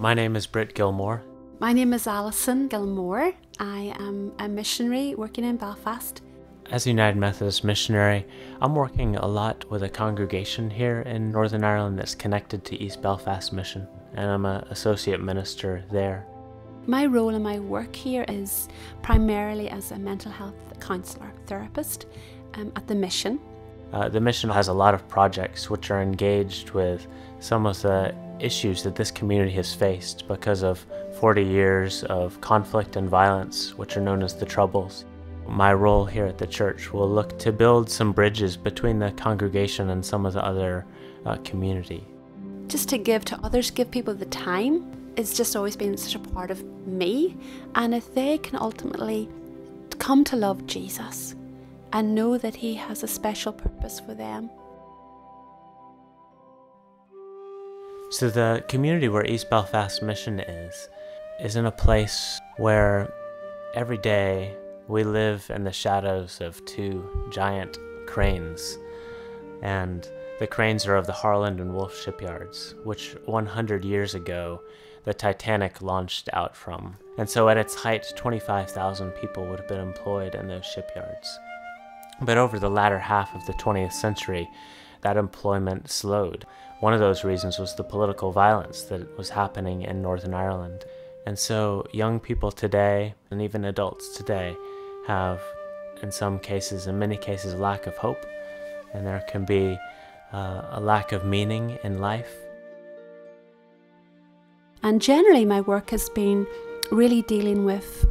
My name is Britt Gilmore. My name is Alison Gilmore. I am a missionary working in Belfast. As a United Methodist missionary, I'm working a lot with a congregation here in Northern Ireland that's connected to East Belfast Mission, and I'm an associate minister there. My role in my work here is primarily as a mental health counsellor, therapist at the mission. The mission has a lot of projects which are engaged with some of the issues that this community has faced because of 40 years of conflict and violence, which are known as the Troubles. My role here at the church will look to build some bridges between the congregation and some of the other community. Just to give to others, give people the time, it's just always been such a part of me. And if they can ultimately come to love Jesus and know that He has a special purpose for them. So the community where East Belfast Mission is in a place where every day we live in the shadows of two giant cranes. And the cranes are of the Harland and Wolff shipyards, which 100 years ago the Titanic launched out from. And so at its height, 25,000 people would have been employed in those shipyards. But over the latter half of the 20th century, that employment slowed. One of those reasons was the political violence that was happening in Northern Ireland. And so young people today, and even adults today, have, in some cases, in many cases, a lack of hope. And there can be a lack of meaning in life. And generally my work has been really dealing with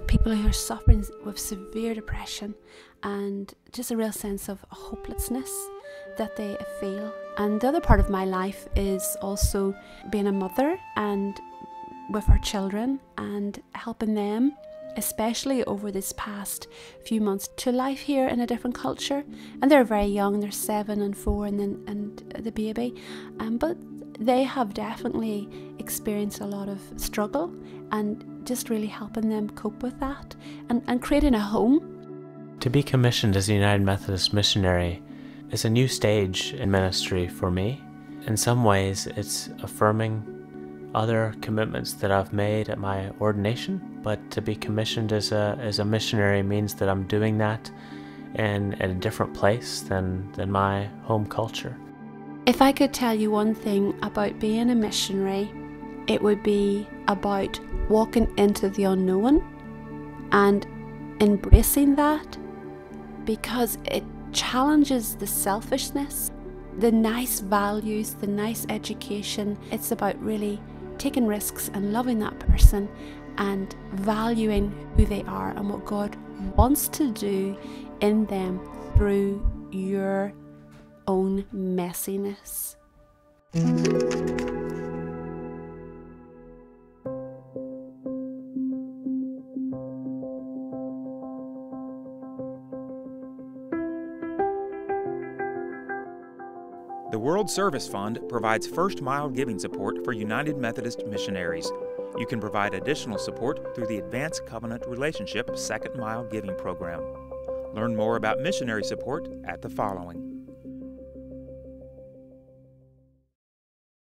people who are suffering with severe depression and just a real sense of hopelessness that they feel. And the other part of my life is also being a mother and with our children and helping them, especially over this past few months, to life here in a different culture. And they're very young, they're 7 and 4 and the baby, but they have definitely experienced a lot of struggle, and just really helping them cope with that and creating a home. To be commissioned as a United Methodist missionary is a new stage in ministry for me. In some ways, it's affirming other commitments that I've made at my ordination, but to be commissioned as a missionary means that I'm doing that in a different place than my home culture. If I could tell you one thing about being a missionary, it would be about walking into the unknown and embracing that, because it challenges the selfishness, the nice values, the nice education. It's about really taking risks and loving that person and valuing who they are and what God wants to do in them through your own messiness. The World Service Fund provides first-mile giving support for United Methodist missionaries. You can provide additional support through the Advanced Covenant Relationship Second Mile Giving Program. Learn more about missionary support at the following.